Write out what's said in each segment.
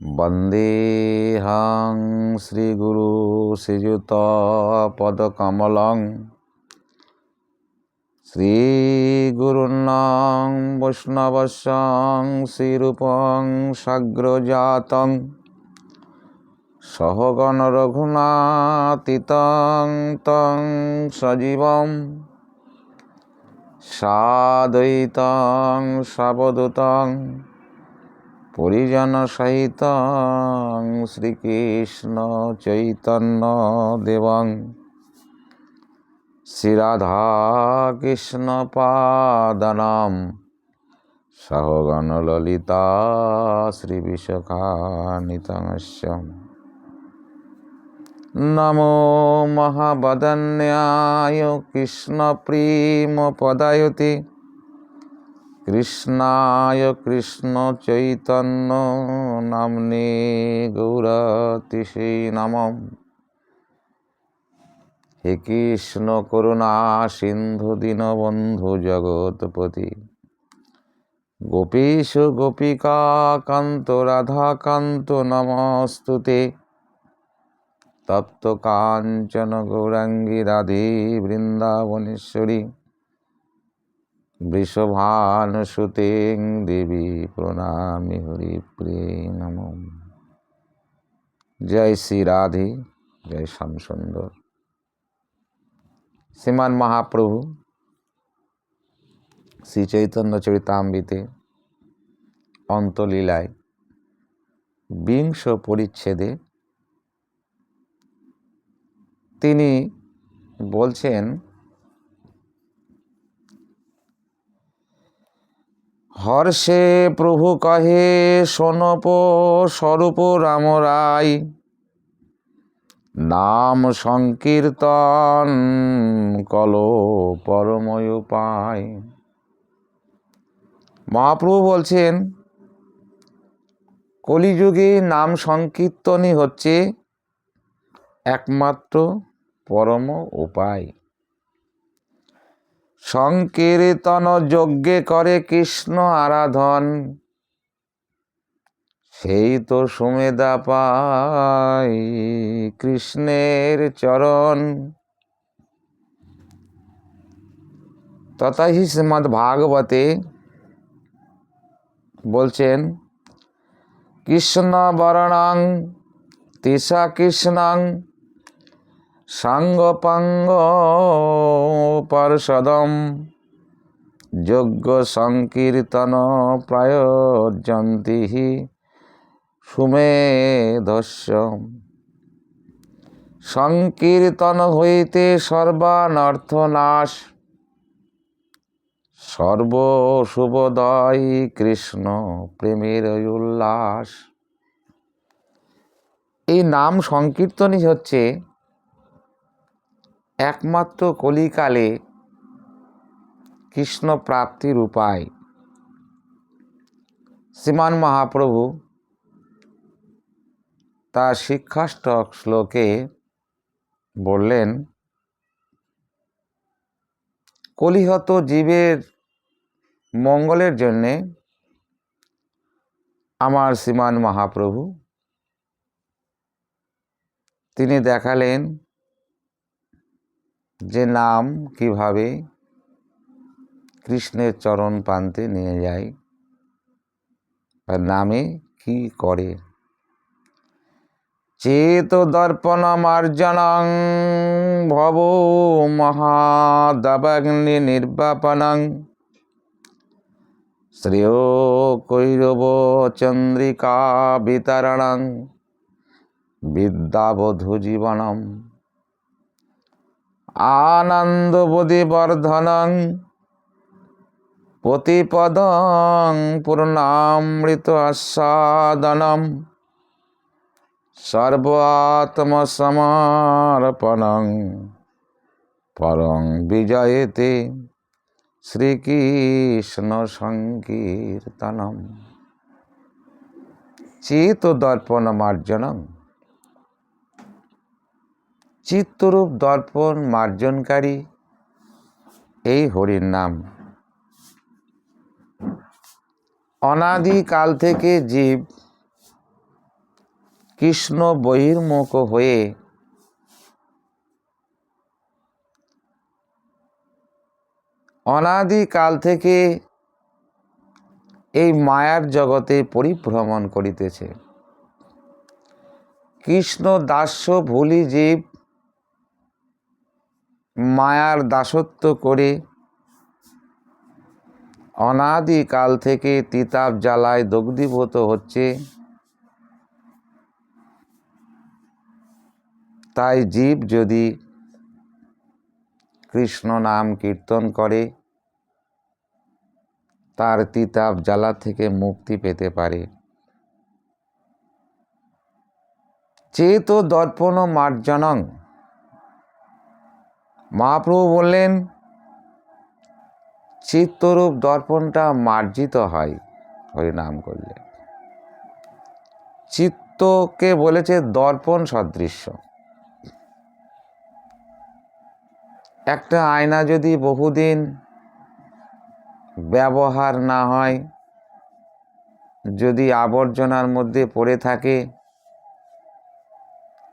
वन्देऽहं श्रीगुरु श्रीयुतपदकमलं श्रीगुरुणां वैष्णवस्यां श्रीरूपं साग्रजातं सहगण रघुनाथितं तं सजीवं साद्वैतं सावधूतं परिजन सहितं श्रीकृष्ण चैतन्य देवं श्रीराधा कृष्ण पादनां सहगण ललिता श्रीविशाखान्वितस्य नमो महावदन्याय कृष्णप्रेमपदायते कृष्णाय कृष्ण चैतन्य नाम्ने गौरतिसे नमः। हे कृष्ण करुणा सिंधु दीनबंधु जगतपति गोपीश गोपिका कांत राधा कांत नमस्तुते तप्त कांचन गौरांगी राधे वृंदावनेश्वरी वृषभानुसुते देवी प्रणामी हरिप्रिये नमो। जय श्री राधे, जय श्याम सुंदर। श्रीमान महाप्रभु श्री चैतन्य चरितामृते অন্তলীলায় বিংশ পরিচ্ছেদে তিনি বলছেন, হর্ষে প্রভু কহে সোনপ স্বরূপ রাম রায় নাম সংকীর্তন কলো পরময় উপায়। মহাপ্রভু বলছেন, কলিযুগে নাম সংকীর্তনই হচ্ছে একমাত্র পরম উপায়। সংকীর্তন যজ্ঞে করে কৃষ্ণ আরাধন, সেই তো সুমেধা পায় কৃষ্ণের চরণ। তথা হি শ্রীমদ্ ভাগবতে বলছেন, কৃষ্ণ বরণং তিসা কৃষ্ণং সাঙ্গপাঙ্গ পার্ষদম যজ্ঞ সংকীর্তন প্রয়োজন্তি সুমেধস্য। সংকীর্তন হইতে সর্বানর্থ নাশ, সর্বশুভদয় কৃষ্ণ প্রেমের উল্লাস। এই নাম সংকীর্তনই হচ্ছে একমাত্র কলিকালে কৃষ্ণ প্রাপ্তির উপায়। শ্রীমান মহাপ্রভু তার শিক্ষাষ্টক শ্লোকে বললেন, কলিহত জীবের মঙ্গলের জন্যে আমার শ্রীমান মহাপ্রভু তিনি দেখালেন যে নাম কিভাবে কৃষ্ণের চরণ প্রান্তে নিয়ে যায় আর নামে কি করে। চেত দর্পণ মার্জনং ভব মহাদাবাগ্নি নির্বাপনং শ্রেয় কৈরব চন্দ্রিকা বিতরণং বিদ্যাবধূ জীবনম আনন্দবোধি বর্ধনং প্রতিপদং পূর্ণামৃত আস্বাদনম সর্বাত্মসমর্পণং পরং বিজয়তে শ্রীকৃষ্ণ সংকীর্তনম। চিত দর্পণ মার্জনং, চিত্তরূপ দর্পণ মার্জনকারী এই হরির নাম। অনাদিকাল থেকে জীব কৃষ্ণ বহির্মুখ হয়ে অনাদিকাল থেকে এই মায়ার জগতে পরিভ্রমণ করিতেছে। কৃষ্ণ দাস্য ভুলি জীব মায়ার দাসত্ব করে অনাদিকাল থেকে তিতাব জ্বালায় দগ্ধীভূত হচ্ছে। তাই জীব যদি কৃষ্ণ নাম কীর্তন করে তার তিতাব জ্বালা থেকে মুক্তি পেতে পারে। চেত দর্পণ মার্জনং, মহাপ্রভু বললেন চিত্তরূপ দর্পণটা মার্জিত হয় হরিনাম করলে। চিত্তকে বলেছে দর্পণ সদৃশ্য। একটা আয়না যদি বহুদিন ব্যবহার না হয়, যদি আবর্জনার মধ্যে পড়ে থাকে,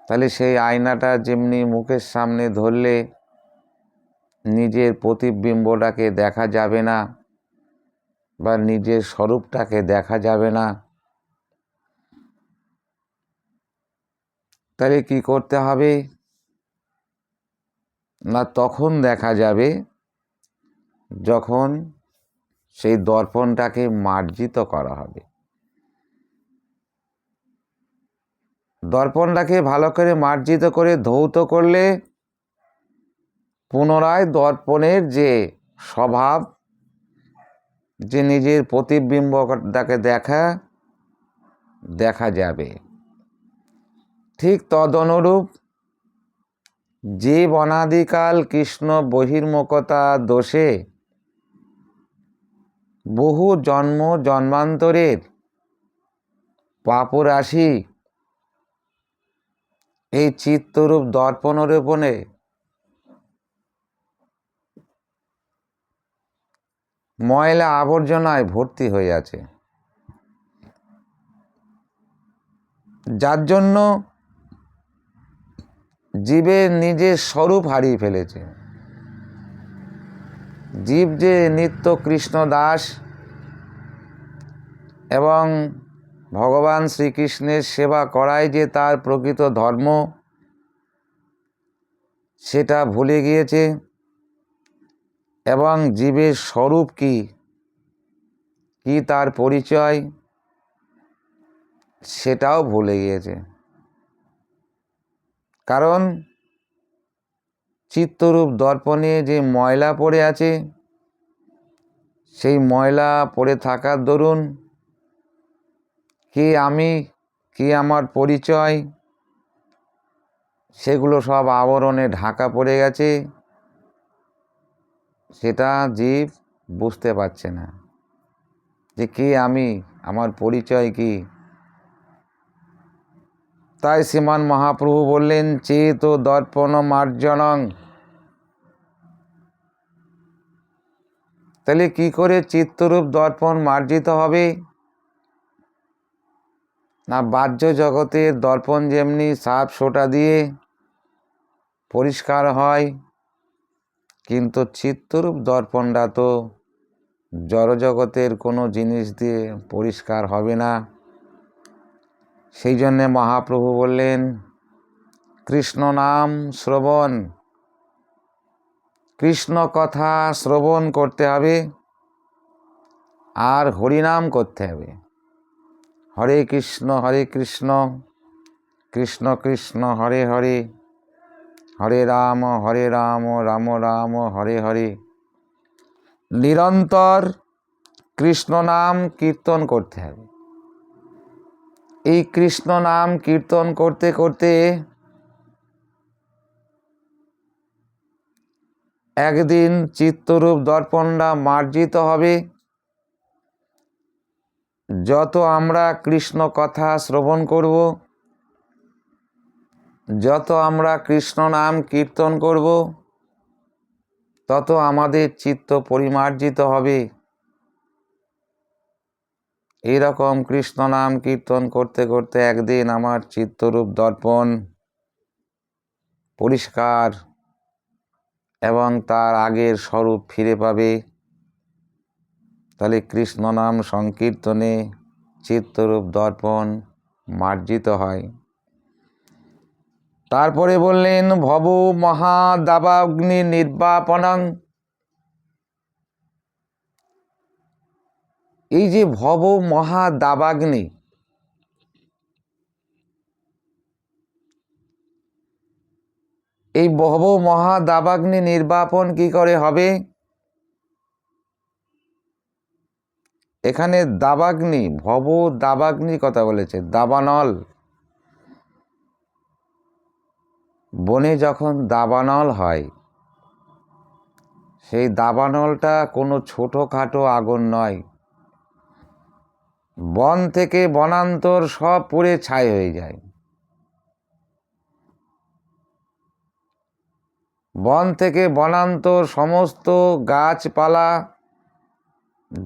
তাহলে সেই আয়নাটা যেমনি মুখের সামনে ধরলে নিজের প্রতিবিম্বটাকে দেখা যাবে না বা নিজের স্বরূপটাকে দেখা যাবে না। তাহলে কি করতে হবে না, তখন দেখা যাবে যখন সেই দর্পণটাকে মার্জিত করা হবে। দর্পণটাকে ভালো করে মার্জিত করে ধৌত করলে পুনরায় দর্পণের যে স্বভাব, যে নিজের প্রতিবিম্বটাকে দেখা যাবে। ঠিক তদনুরূপ জীব অনাদিকাল কৃষ্ণ বহির্মুখতা দোষে বহু জন্ম জন্মান্তরের পাপরাশি এই চিত্তরূপ দর্পণরূপণে ময়লা আবর্জনায় ভর্তি হয়ে আছে, যার জন্য জীবের নিজের স্বরূপ হারিয়ে ফেলেছে। জীব যে নিত্য কৃষ্ণ দাস এবং ভগবান শ্রীকৃষ্ণের সেবা করাই যে তার প্রকৃত ধর্ম, সেটা ভুলে গিয়েছে। এবং জীবের স্বরূপ কি তার পরিচয়, সেটাও ভুলে গিয়েছে। কারণ চিত্তরূপ দর্পণে যে ময়লা পড়ে আছে, সেই ময়লা পড়ে থাকার দরুন কে আমি, কি আমার পরিচয়, সেগুলো সব আবরণে ঢাকা পড়ে গেছে। সেটা জীব বুঝতে পারছে না যে কে আমি, আমার পরিচয় কি। তাই শ্রীমান মহাপ্রভু বললেন চেত দর্পণ মার্জনং। তাহলে কি করে চিত্তরূপ দর্পণ মার্জিত হবে না, বাহ্য জগতের দর্পণ যেমনি সাপ সোটা দিয়ে পরিষ্কার হয়, কিন্তু চিত্তরূপ দর্পণটা তো জড়জগতের কোনো জিনিস দিয়ে পরিষ্কার হবে না। সেই জন্যে মহাপ্রভু বললেন কৃষ্ণ নাম শ্রবণ, কৃষ্ণ কথা শ্রবণ করতে হবে আর হরিনাম করতে হবে। হরে কৃষ্ণ কৃষ্ণ কৃষ্ণ হরে হরে, হরে রাম রাম রাম হরে হরে। নিরন্তর কৃষ্ণ নাম কীর্তন করতে হবে। এই কৃষ্ণ নাম কীর্তন করতে করতে একদিন চিত্তরূপ দর্পণটা মার্জিত হবে। যত আমরা কৃষ্ণ কথা শ্রবণ করব, যত আমরা কৃষ্ণ নাম কীর্তন করব, তত আমাদের চিত্ত পরিমার্জিত হবে। এইরকম কৃষ্ণ নাম কীর্তন করতে করতে একদিন আমার চিত্তরূপ দর্পণ পরিষ্কার এবং তার আগের স্বরূপ ফিরে পাবে। তাহলে কৃষ্ণ নাম সংকীর্তনে চিত্তরূপ দর্পণ মার্জিত হয়। তারপরে বললেন ভব মহাদাবাগ্নি নির্বাপনং। এই যে ভব মহাদাবাগ্নি, এই ভব মহাদাবাগ্নি নির্বাপন কি করে হবে? এখানে দাবাগ্নি, ভব দাবাগ্নি কথা বলেছে। দাবানল, বনে যখন দাবানল হয়, সেই দাবানলটা কোনো ছোটোখাটো আগুন নয়। বন থেকে বনান্তর সব পুড়ে ছাই হয়ে যায়। বন থেকে বনান্তর সমস্ত গাছপালা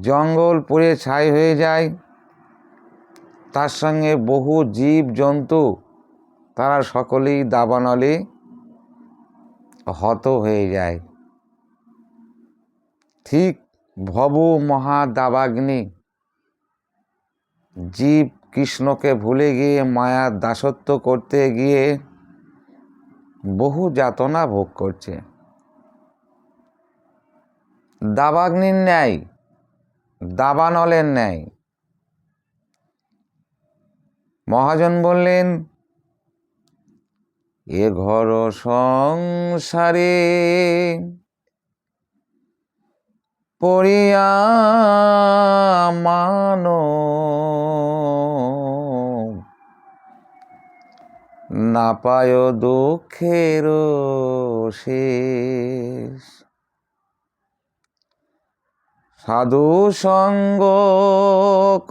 জঙ্গল পুড়ে ছাই হয়ে যায়। তার সঙ্গে বহু জীব জন্তু, তারা সকলেই দাবানলে হত হয়ে যায়। ঠিক ভব মহাদাবাগ্নি, জীব কৃষ্ণকে ভুলে গিয়ে মায়ার দাসত্ব করতে গিয়ে বহু যাতনা ভোগ করছে। দাবাগ্নির ন্যায়, দাবানলের ন্যায়। মহাজন বললেন এ ঘর সংসারে পড়িয়া মানব না পায় দুঃখের শেষ। সাধু সঙ্গ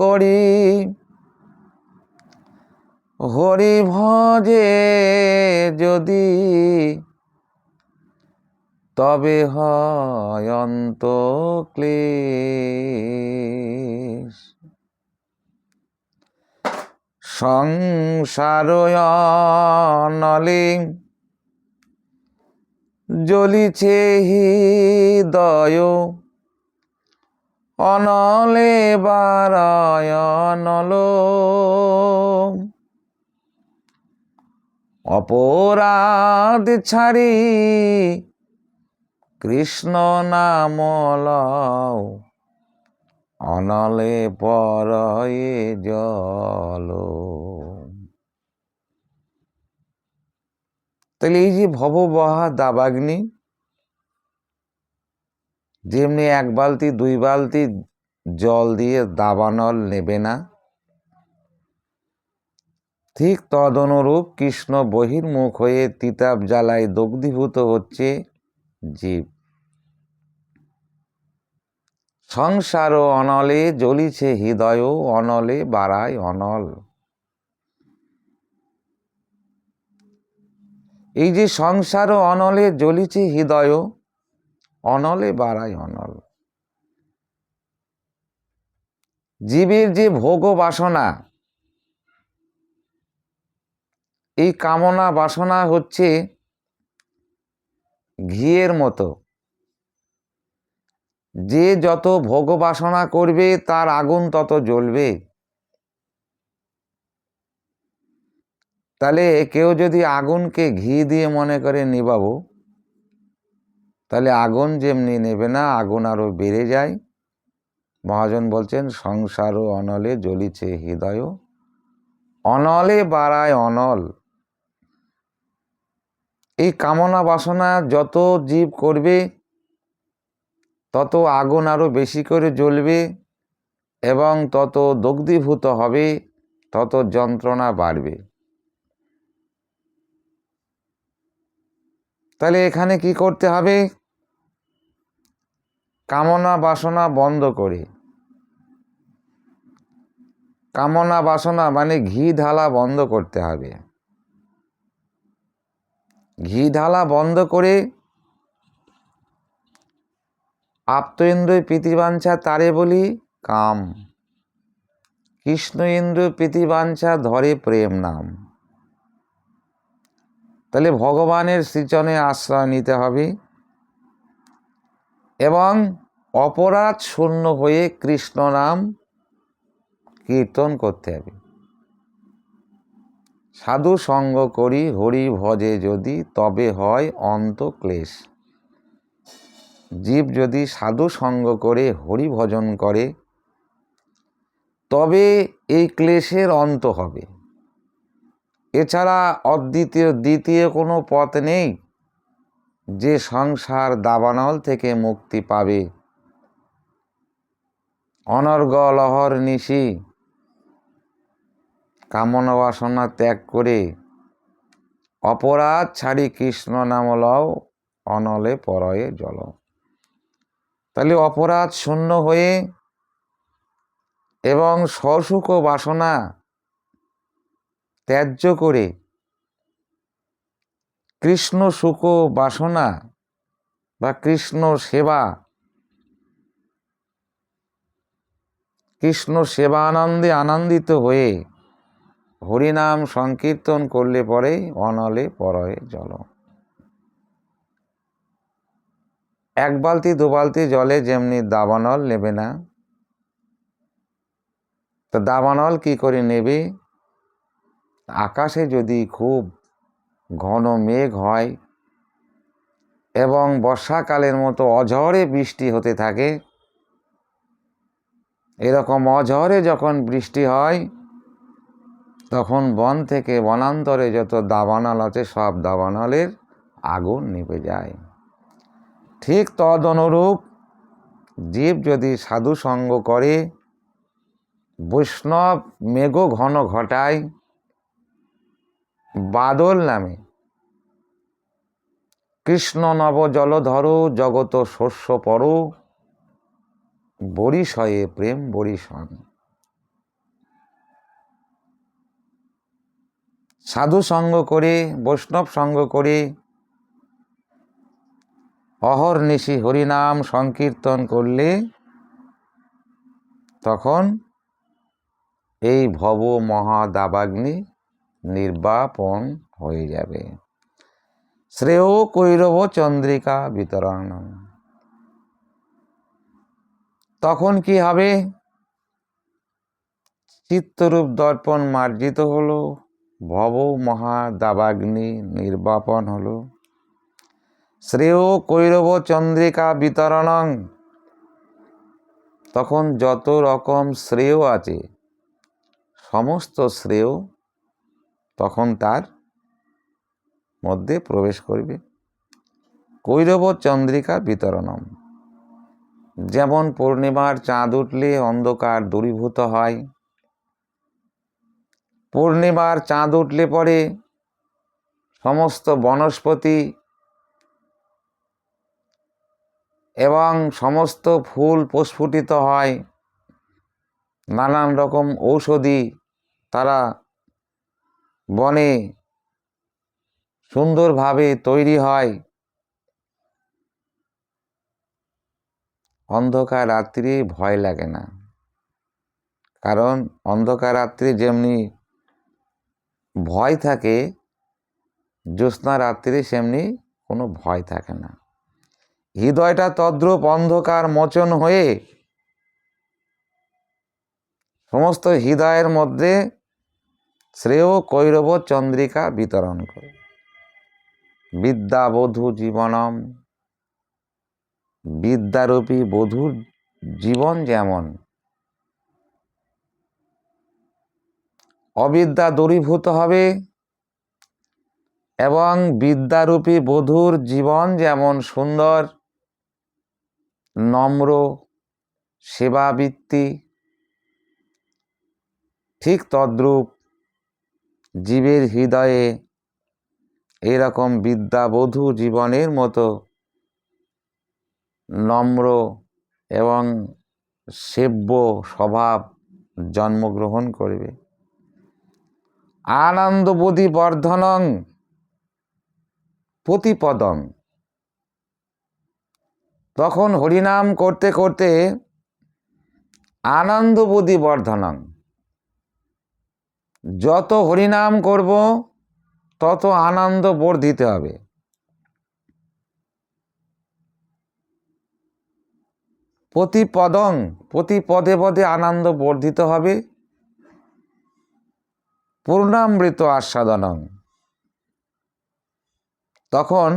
করি হরি ভজে যদি, তবে হয় অন্ত ক্লেশ। সংসার নলে জ্বলিছে হৃদয়, অনলে বারায় অনল। অপরাধ ছাড়ি কৃষ্ণ নাম লও, অনলে পরয়ে জল। তাহলে এই যে ভববহা দাবাগ্নি, যেমনি এক বালতি দুই বালতি জল দিয়ে দাবানল নেবে না, ঠিক তদনুরূপ কৃষ্ণ বহির্মুখ হয়ে তিতাব জ্বালায় দগ্ধীভূত হচ্ছে জীব। সংসার অনলে জ্বলিছে হৃদয়, অনলে বাড়ায় অনল। এই যে সংসার অনলে জ্বলিছে হৃদয়, অনলে বাড়ায় অনল। জীবের যে ভোগ বাসনা, এই কামনা বাসনা হচ্ছে ঘিয়ের মতো। যে যত ভোগ বাসনা করবে তার আগুন তত জ্বলবে। তাহলে কেউ যদি আগুনকে ঘি দিয়ে মনে করে নিবাবো, তাহলে আগুন যেমনি নেবে না, আগুন আরো বেড়ে যায়। মহাজন বলছেন সংসার অনলে জ্বলিছে হৃদয়, অনলে বাড়ায় অনল। এই কামনা বাসনা যত জীব করবে তত আগুন আরো বেশি করে জ্বলবে এবং তত দগ্ধীভূত হবে, তত যন্ত্রণা বাড়বে। তাহলে এখানে কি করতে হবে? কামনা বাসনা বন্ধ করে, কামনা বাসনা মানে ঘি ঢালা বন্ধ করতে হবে। ঘি ঢালা বন্ধ করে আপ্ত ইন্দ্রিয় প্রীতিবাঞ্ছা তারে বলি কাম। কৃষ্ণ ইন্দ্র প্রীতিবাঞ্ছা ধরে প্রেম নাম। তাহলে ভগবানের শ্রীচরণে আশ্রয় নিতে হবে এবং অপরাধ শূন্য হয়ে কৃষ্ণ নাম কীর্তন করতে হবে। সাধু সঙ্গ করি হরি ভজে যদি, তবে হয় অন্ত ক্লেশ। জীব যদি সাধু সঙ্গ করে হরি ভজন করে তবে এই ক্লেশের অন্ত হবে। এছাড়া দ্বিতীয় কোনো পথ নেই যে সংসার দাবানল থেকে মুক্তি পাবে। অনর্গল অহর্নিশি কামনা বাসনা ত্যাগ করে অপরাধ ছাড়ি কৃষ্ণ নাম লও, অনলে পরয়ে জল। তাহলে অপরাধ শূন্য হয়ে এবং স্বসুখ বাসনা ত্যায্য করে কৃষ্ণ সুখ বাসনা বা কৃষ্ণ সেবা, কৃষ্ণ সেবানন্দে আনন্দিত হয়ে হরিনাম সংকীর্তন করলে পরেই অনলে পরয়ে জল। এক বালতি দু বালতি জলে যেমনি দাবানল নেবে না, তো দাবানল কি করে নেবে? আকাশে যদি খুব ঘন মেঘ হয় এবং বর্ষাকালের মতো অঝরে বৃষ্টি হতে থাকে, এরকম অঝরে যখন বৃষ্টি হয় তখন বন থেকে বনান্তরে যত দাবানল আছে সব দাবানলের আগুন নিভে যায়। ঠিক তদনুরূপ জীব যদি সাধু সঙ্গ করে, বৈষ্ণব মেঘ ঘন ঘটায়, বাদল নামে কৃষ্ণ নব জলধর জগত শস্য পর, বরিশয়ে প্রেম বরিশন। সাধু সঙ্গ করে বৈষ্ণব সঙ্গ করে অহর্নিশি হরিনাম সংকীর্তন করলে তখন এই ভব মহাদাবাগ্নি নির্বাপন হয়ে যাবে। শ্রেয় কৈরব চন্দ্রিকা বিতরণ। তখন কি হবে? চিত্তরূপ দর্পণ মার্জিত হলো, ভব মহাদাবাগ্নি নির্বাপন হলো। শ্রেয় কৈরব চন্দ্রিকা বিতরণং। তখন যত রকম শ্রেয় আছে সমস্ত শ্রেয় তখন তার মধ্যে প্রবেশ করবে। কৈরব চন্দ্রিকা বিতরণম। যেমন পূর্ণিমার চাঁদ উঠলে অন্ধকার দূরীভূত হয়, পূর্ণিমার চাঁদ উঠলে পরে সমস্ত বনস্পতি এবং সমস্ত ফুল প্রস্ফুটিত হয়, নানান রকম ঔষধি তারা বনে সুন্দরভাবে তৈরি হয়। অন্ধকার রাত্রি ভয় লাগে না, কারণ অন্ধকার রাত্রি যেমনি ভয় থাকে, জ্যোৎস্না রাত্রি সেমনি কোনো ভয় থাকে না। হৃদয়টা তদ্রূপ অন্ধকার মোচন হয়ে সমস্ত হৃদয়ের মধ্যে শ্রেয় কৈরব চন্দ্রিকা বিতরণ করে। বিদ্যা বধূ জীবনম। বিদ্যারূপী বধূর জীবন যেমন অবিদ্যা দূরীভূত হবে এবং বিদ্যারূপী বধূর জীবন যেমন সুন্দর, নম্র, সেবাবৃত্তি, ঠিক তদ্রূপ জীবের হৃদয়ে এরকম বিদ্যাবধূ জীবনের মতো নম্র এবং সেব্য স্বভাব জন্মগ্রহণ করবে। আনন্দবোধি বর্ধনং প্রতিপদং। তখন হরিনাম করতে করতে আনন্দবোধি বর্ধনং, যত হরিনাম করব তত আনন্দ বর্ধিত হবে। প্রতি পদে পদে আনন্দ বর্ধিত হবে। পূর্ণামৃত আস্বাদনং, তখন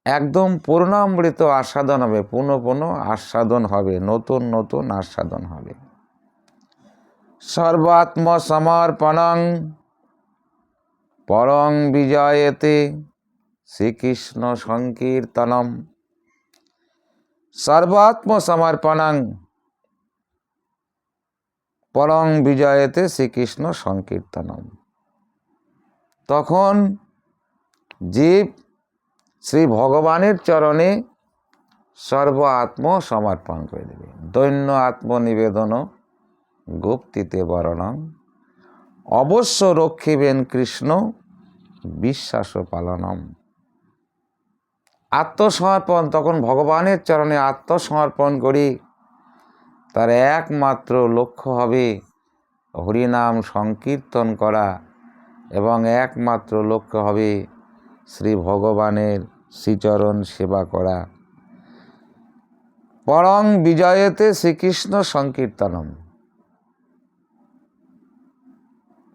একদম পূর্ণামৃত আস্বাদন হবে, পুনঃ পুনঃ আস্বাদন হবে, নতুন নতুন আস্বাদন হবে। সর্বাত্ম সমর্পণং পরং বিজয়েতে শ্রীকৃষ্ণ সংকীর্তনম। সর্বাত্ম সমর্পণং পরং বিজয়েতে শ্রীকৃষ্ণ সংকীর্তনম। তখন জীব শ্রী ভগবানের চরণে সর্ব আত্ম সমর্পণ করে দেবে। দৈন্য আত্মনিবেদন গুপ্তিতে বরণং অবশ্য রক্ষিবেন কৃষ্ণ বিশ্বাস পালনম। আত্মসমর্পণ, তখন ভগবানের চরণে আত্মসমর্পণ করি, তার একমাত্র লক্ষ্য হবে হরিনাম সংকীর্তন করা, এবং একমাত্র লক্ষ্য হবে শ্রী ভগবানের শ্রীচরণ সেবা করা। পরং বিজয়েতে শ্রীকৃষ্ণ সংকীর্তনম।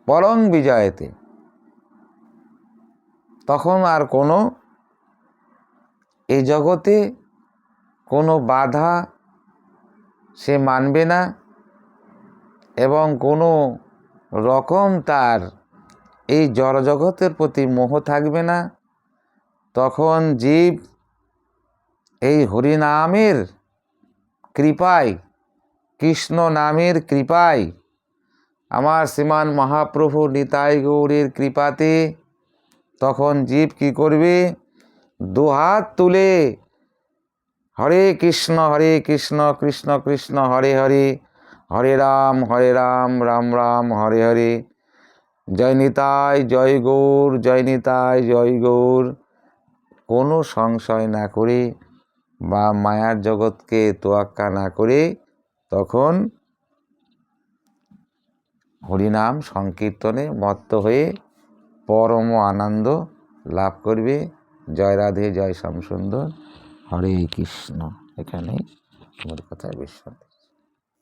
পরং বিজয়েতে, তখন আর কোনো এই জগতে কোনো বাধা সে মানবে না, এবং কোনো রকম তার এই জড়জগতের প্রতি মোহ থাকবে না। তখন জীব এই হরিনামের কৃপায়, কৃষ্ণ নামের কৃপায়, আমার শ্রীমান মহাপ্রভু নিতাই গৌরের কৃপাতে, তখন জীব কি করবে? দুহাত তুলে হরে কৃষ্ণ কৃষ্ণ কৃষ্ণ হরে হরে, হরে রাম রাম রাম হরে হরে, জয় নিতাই জয় গৌর, জয় নিতাই জয় গৌর, কোনো সংশয় না করে বা মায়ার জগৎকে তোয়াক্কা না করে তখন হরিনাম সংকীর্তনে মত্ত হয়ে পরম আনন্দ লাভ করবে। জয় রাধে, জয় শ্যামসুন্দর, হরে কৃষ্ণ। এখানে আমার কথা বিশ্রাম।